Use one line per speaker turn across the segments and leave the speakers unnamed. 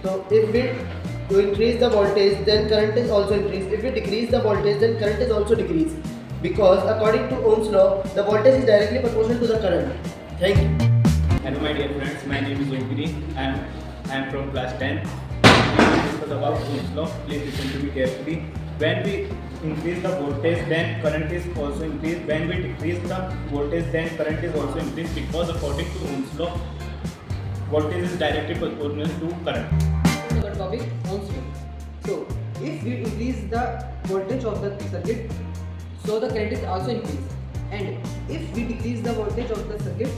So if we to increase the voltage, then current is also increased. If we decrease the voltage, then current is also decreased. Because according to Ohm's law, the voltage is directly proportional to the current. Thank you.
Hello my dear friends, my name is Yogini. I am from class 10. We will discuss about Ohm's law. Please listen to me carefully. When we increase the voltage, then current is also increased. When we decrease the voltage, then current is also increased, because according to Ohm's law, voltage is directly proportional to current.
The topic Ohm's law. So if we increase the voltage of the circuit, so the current is also increased. And if we decrease the voltage of the circuit,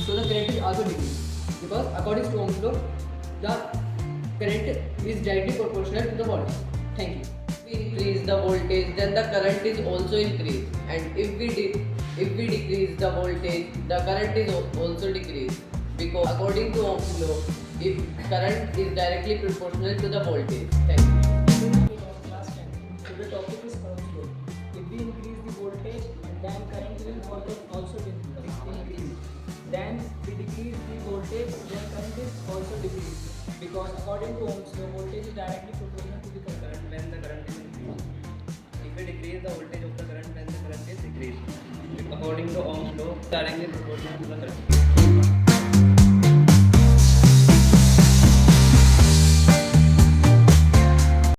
so the current is also decreased. Because according to Ohm's law, the current is directly proportional to the voltage. Thank you.
If we increase the voltage, then the current is also increased. And if we decrease the voltage, the current is also decreased. Because according to Ohm's law, if current is directly proportional to the voltage. Thank you.
Class 10. So the topic is Ohm's law. If we increase the voltage, then current will also increase. Then we decrease the voltage, then current is also decreased. Because according to Ohm's law, voltage is directly proportional to the current
When the current is increased. If we decrease the voltage of the current, when the current is decreased. According to Ohm's law, directly proportional to the current.